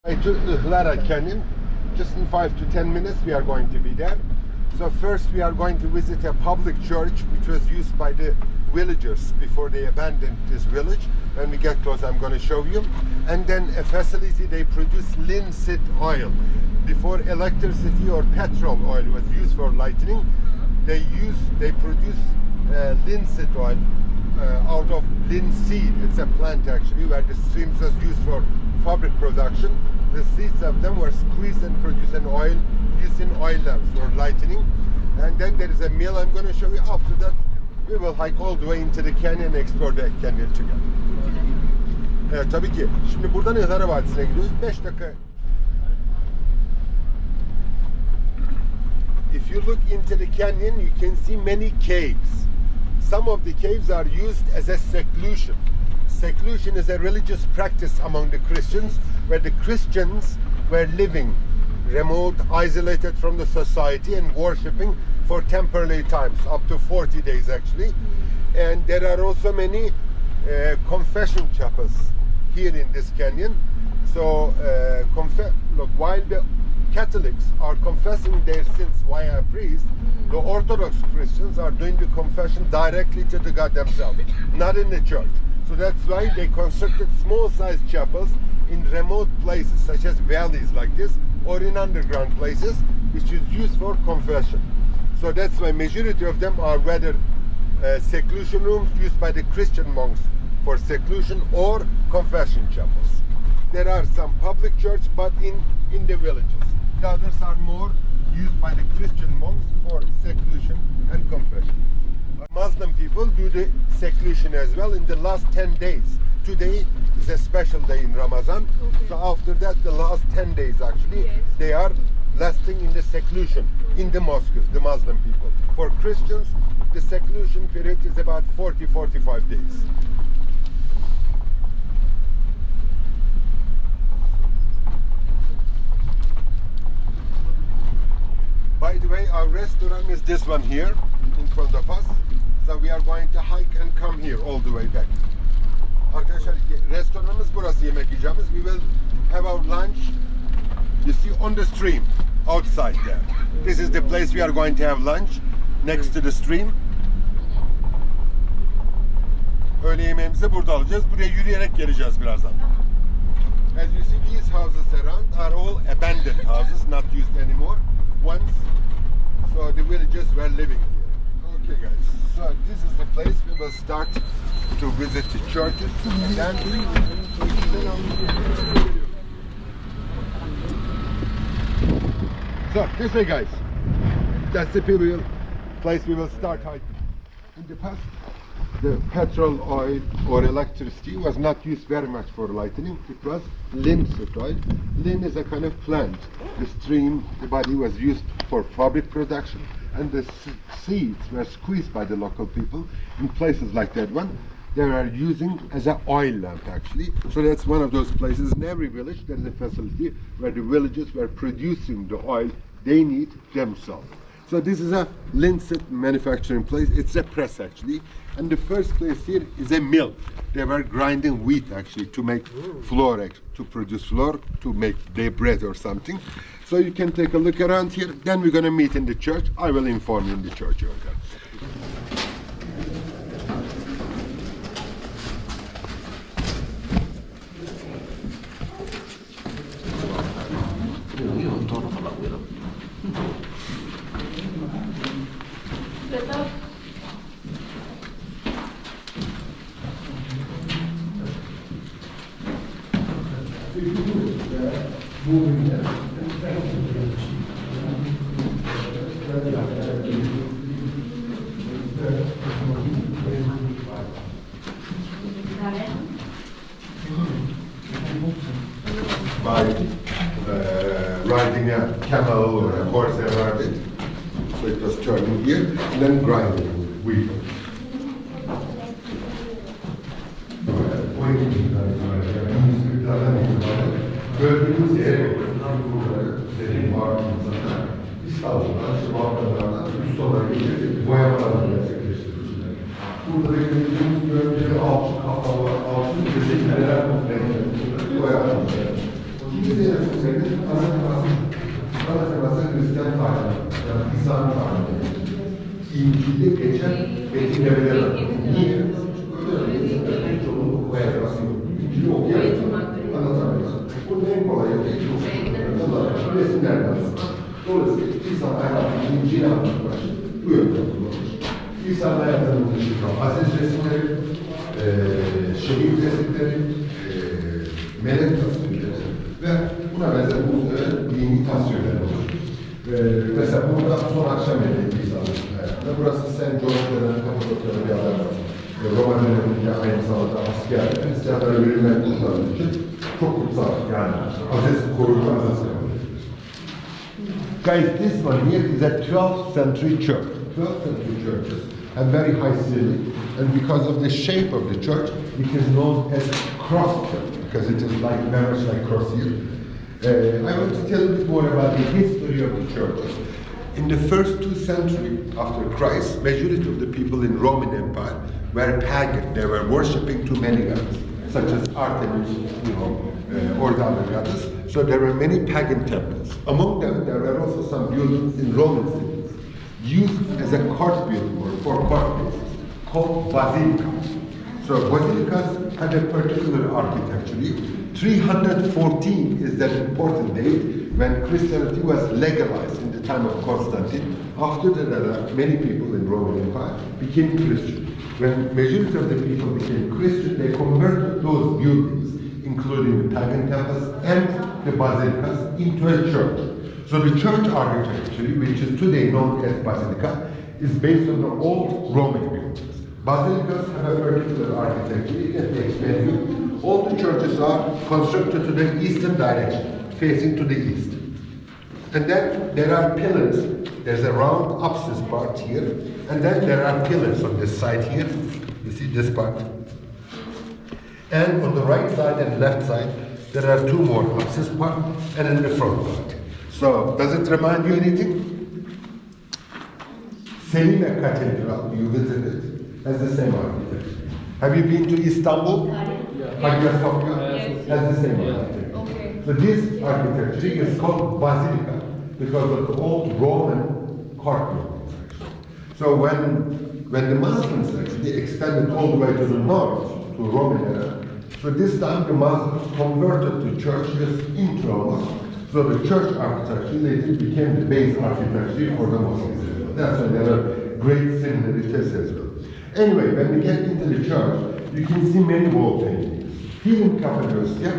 To Ihlara Canyon. Just in 5 to 10 minutes we are going to be there. So first we are going to visit a public church which was used by the villagers before they abandoned this village. When we get close I'm going to show you. And then a facility they produce linseed oil. Before electricity or petrol oil was used for lighting, they produce linseed oil out of linseed. It's a plant actually where the streams was used for fabric production. The seeds of them were squeezed and produce an oil used in oil lamps for lighting. And then there is a mill I'm going to show you. After that we will hike all the way into the canyon and explore the canyon together. Evet tabii ki. Şimdi buradan Ihlara Vadisi'ne gidiyoruz. 5 dakika. If you look into the canyon you can see many caves. Some of the caves are used as a seclusion. Seclusion is a religious practice among the Christians where the Christians were living remote, isolated from the society and worshipping for temporary times, up to 40 days actually. And there are also many confession chapels here in this canyon. So look, while the Catholics are confessing their sins via a priest, the Orthodox Christians are doing the confession directly to the God themselves, not in the church. So that's why they constructed small-sized chapels in remote places, such as valleys like this, or in underground places, which is used for confession. So that's why majority of them are whether seclusion rooms used by the Christian monks for seclusion or confession chapels. There are some public churches, but in the villages. The others are more used by the Christian monks for seclusion and confession. Muslim people do the seclusion as well in the last 10 days. Today is a special day in Ramadan. Okay. So after that, the last 10 days actually, yes, they are lasting in the seclusion in the mosques, the Muslim people. For Christians, the seclusion period is about 40-45 days. By the way, our restaurant is this one here in front of us. So we are going to hike and come here all the way back. Arkadaşlar restoranımız burası, yemek yiyeceğimiz. We will have our lunch, you see, on the stream outside there. This is the place we are going to have lunch next to the stream. Öğle yemeğimizi burada alacağız. Buraya yürüyerek geleceğiz birazdan. As you see, these houses around are all abandoned houses, not used anymore. Once, so the villagers were living here. Okay guys, so this is the place we will start to visit the churches. And then so this way guys, that's the place we will start hiking. In the past, the petrol oil or electricity was not used very much for lighting. It was linseed oil. Lin is a kind of plant. The stream, the body was used for fabric production, and the seeds were squeezed by the local people in places like that one. They are using as an oil lamp actually. So that's one of those places. In every village there is a facility where the villagers were producing the oil they need themselves. So this is a linseed manufacturing place. It's a press actually. And the first place here is a mill. They were grinding wheat actually to make flour, to produce flour, to make their bread or something. So you can take a look around here. Then we're going to meet in the church. I will inform you in the church over there. By riding a camel or a horse around it. So it was turning here and then grinding wheat. Gördüğümüz yere dediğim var insanlar İstanbul'dan, işte Balkanlardan üst olarak getirip boyamalarını gerçekleştiriyorlar. Burada beklediğimiz bölgede altın kapalı, altın kesikler renkleri boyamalar. İkinci Hristiyan tarihinde, yani İsa'nın tarihinde İncil'de geçen betimlemeler var. Niye? Öyle çoğunluk okuma yazması yok. İncil'i okuyarak anlatamıyoruz. Bunun en kolay yolu İncil okuyarak resimlerden sonra. Dolayısıyla İsa'nın hayatını İncil'i anlatmak bu yöntem kullanılır. İsa'nın hayatının dışında aziz resimleri, şehit resimleri, melek tasvirleri ve buna benzer dini tasvirler olur. Mesela burada son akşam yemeği İsa'nın hayatında. Burası St. Gorge denen Cappadocia'da bir adam var. Roma döneminde aynı zamanda asker, Hristiyanlara verilmeyen kurtardığı için çok kutsal, yani aziz, koruyucu aziz yapılır. Guys, this one here is a 12th century church. 12th century churches have very high ceiling, and because of the shape of the church, it is known as cross church, because it is like very much like cross here. I want to tell a bit more about the history of the churches. In the first 2 centuries after Christ, majority of the people in Roman Empire were pagan. They were worshipping too many gods, such as Artemis, or the other goddess. So there were many pagan temples. Among them, there were also some buildings in Roman cities, used as a court building or for court places, called basilicas. So basilicas had a particular architecture. 314 is that important date when Christianity was legalized in the time of Constantine. After that, many people in Roman Empire became Christian. When majority of the people became Christian, they converted those buildings, including the pagan temples and the basilicas, into a church. So the church architecture, which is today known as basilica, is based on the old Roman buildings. Basilicas have a particular architecture. Let me explain you. All the churches are constructed to the eastern direction, facing to the east. And then there are pillars. There's a round apsis part here, and then there are pillars on this side here. You see this part? And on the right side and left side, there are 2 more apsis part, and in the front part. So, does it remind you anything? Selime Cathedral, you visited, has the same architecture. Have you been to Istanbul? Hagia Sophia has the same architecture. Okay. So this architecture is called basilica because of the old Roman court buildings. So when the Muslims actually extended all the way to the north, to Roman era, so this time the Muslims converted the churches into a mosque. So the church architecture later became the base architecture for the mosques as well. That's why there are great similarities as well. Anyway, when we get into the church, you can see many wall paintings. Here in Cappadocia,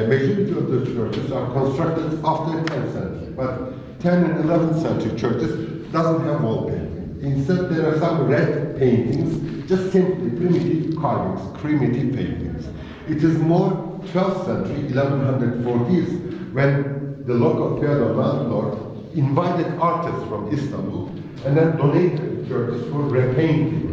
majority of the churches are constructed after 10th century, but 10th and 11th century churches doesn't have wall painting. Instead, there are some red paintings, just simply primitive carvings, primitive paintings. It is more 12th century, 1140s, when the local feudal landlord invited artists from Istanbul and then donated churches for repainting.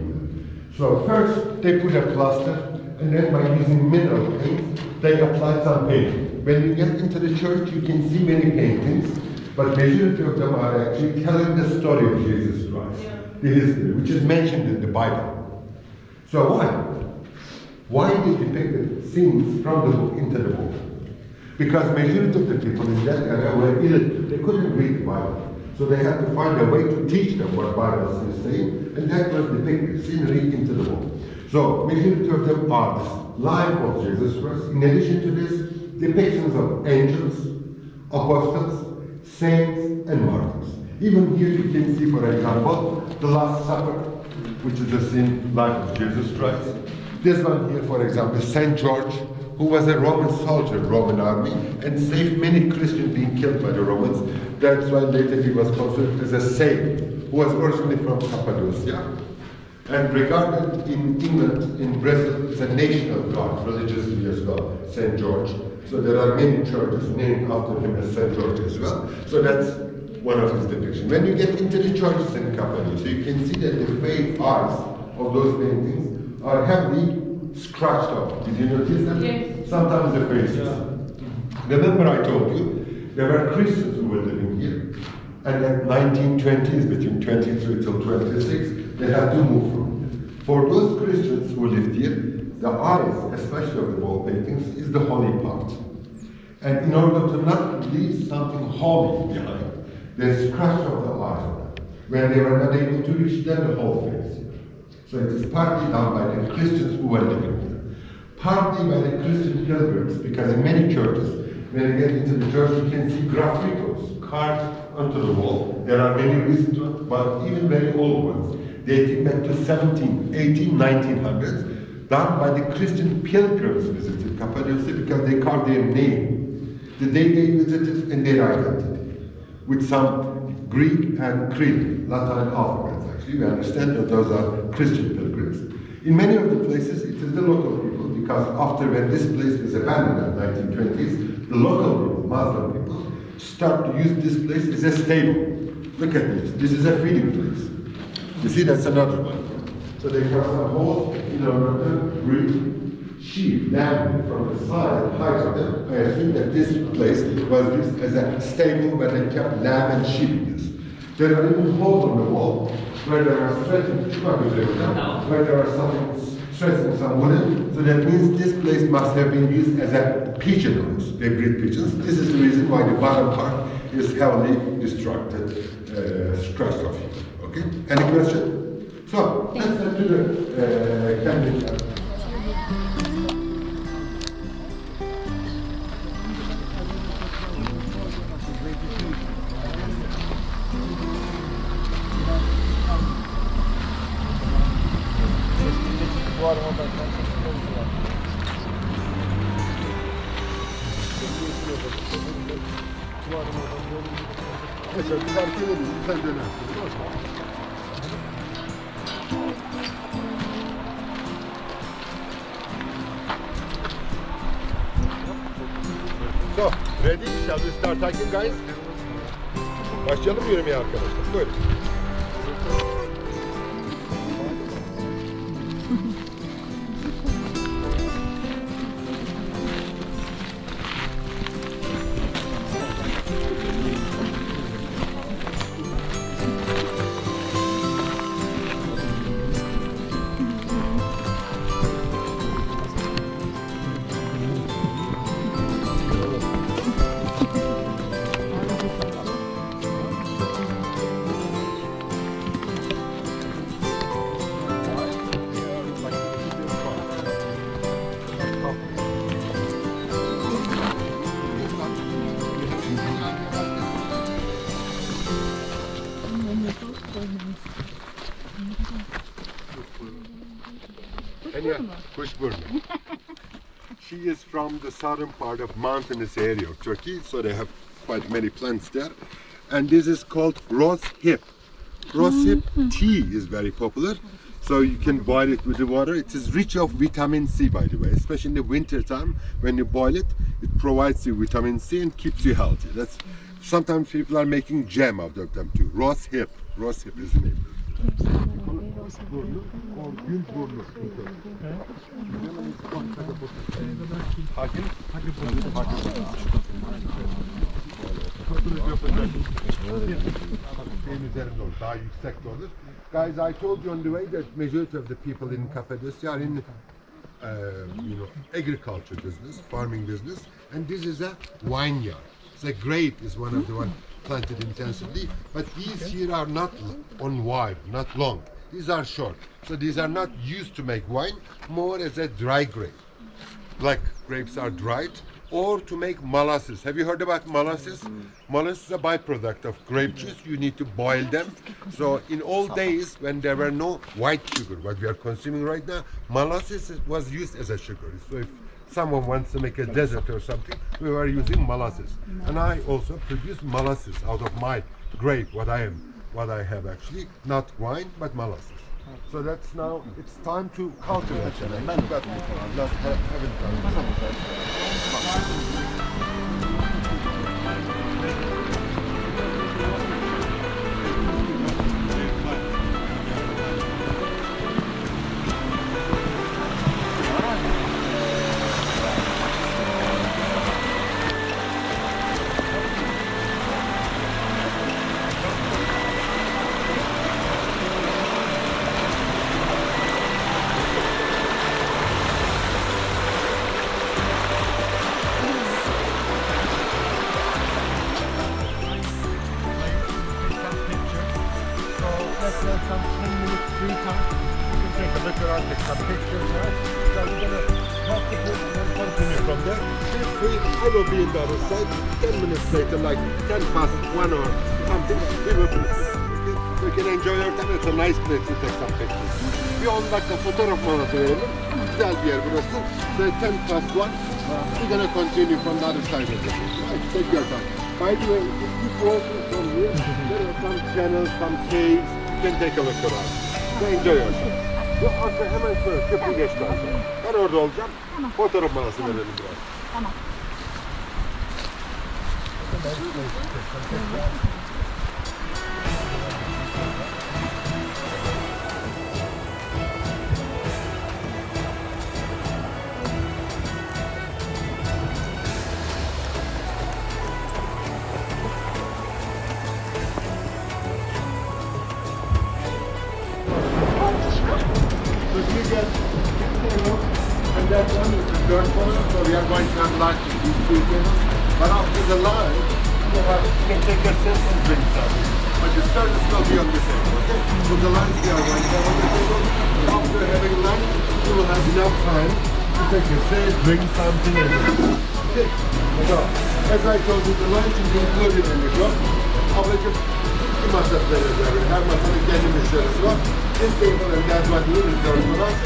So first they put a plaster, and then by using mineral paint, they applied some paint. When you get into the church, you can see many paintings, but majority of them are actually telling the story of Jesus Christ, the history, which is mentioned in the Bible. So why? Why they depicted scenes from the book into the book? Because majority of the people in that area were illiterate. They couldn't read the Bible. So they had to find a way to teach them what Bible is saying, and that was depicted scenery into the book. So majority of them are the life of Jesus Christ. In addition to this, depictions of angels, apostles, saints, and martyrs. Even here you can see, for example, the Last Supper, which is the scene life of Jesus Christ. This one here, for example, St. George, who was a Roman soldier, Roman army, and saved many Christians being killed by the Romans. That's why later he was considered as a saint, who was originally from Cappadocia, and regarded in England, in Brazil, as a national god, religiously as well, St. George. So there are many churches named after him as St. George as well. So that's one of his depictions. When you get into the churches in Cappadocia, you can see that the faith arts of those paintings are heavily scratched off. Did you notice that? Yes. Sometimes the faces. Remember I told you, there were Christians who were living here. And in 1920s, between 23 till 26, they had to move from here. For those Christians who lived here, the eyes, especially of the wall paintings, is the holy part. And in order to not leave something holy behind, they scratched off the eyes of them. When they were not able to reach them, the whole face. So it is partly done by the Christians who were living there. Partly by the Christian pilgrims, because in many churches, when you get into the church, you can see graffitos carved onto the wall. There are many recent ones, but even very old ones, dating back to 17, 18, 1900s, done by the Christian pilgrims visited Cappadocia because they carved their name, the day they visited, and their identity, with some Greek and Greek, Latin alphabets. Actually, we understand that those are Christian pilgrims. In many of the places, it is the local people, because after when this place was abandoned in the 1920s, the local people, Muslim people, start to use this place as a stable. Look at this. This is a feeding place. You see, that's another one. So they cut some holes in order to breed sheep, lamb from the size and height of them. I assume that this place was used as a stable where they kept lamb and sheep. There are even holes on the wall where there are stretching, where there are some stretching some wooden. So that means this place must have been used as a pigeon house. They breed pigeons. This is the reason why the bottom part is heavily scratched off here. Okay? Any question? So let's head to the camping. Mesela bir fark edelim, sen dönersin. So, ready? Shall we start hiking, guys? Başlayalım mı yürümeye arkadaşlar? Buyurun. She is from the southern part of mountainous area of Turkey, so they have quite many plants there. And this is called rose hip. Rose hip tea is very popular, so you can boil it with the water. It is rich of vitamin C, by the way, especially in the winter time. When you boil it, it provides you vitamin C and keeps you healthy. That's sometimes people are making jam out of them too. Rose hip is the name. Guys, I told you on the way that majority of the people in Cappadocia are in agriculture business, farming business, and this is a vineyard. The grape is one of the ones planted intensively, but these here are not on wide, not long. These are short. So these are not used to make wine, more as a dry grape. Black grapes are dried, or to make molasses. Have you heard about molasses? Molasses is a byproduct of grape juice. You need to boil them. So in old days, when there were no white sugar, what we are consuming right now, molasses was used as a sugar. So if someone wants to make a dessert or something, we were using molasses. And I also produce molasses out of my grape, what I have actually, not wine, but molasses. So that's now, it's time to cultivate them. Haven't done. there's some 10 minutes free time. You can take a look around, take some pictures, right? So we're going to talk a bit and then continue from there. Feel free, I will be in the other side 10 minutes later, like 10 past 1 or something. We will be there. You can enjoy your time. It's a nice place to take some pictures. Bir 10 dakika fotoğraf molası verelim. Güzel bir yer burası. So 10 past 1. We're going to continue from the other side of the right, take your time. By the way, if you keep walking from here, there are some channels, some caves. You can take a look around. So enjoy yourself. Bu arka hemen şöyle köprü geçti aşağı. Ben orada olacağım. Fotoğraf molası verelim biraz. Tamam. So you get and that one is the third one, so we are going to have lunch in these two tables. But after the lunch, you can take your seat and drink something. But the service will be on the table, okay? For the lunch, we are going to have on the table. After having lunch, you will have enough time to take your seat, drink something, and okay. So, as I told you, the lunch is included in the club. Ablacığım, iki masa vereceğiz. Her masanın kendi müşterisi var. This table and that one you reserve for us.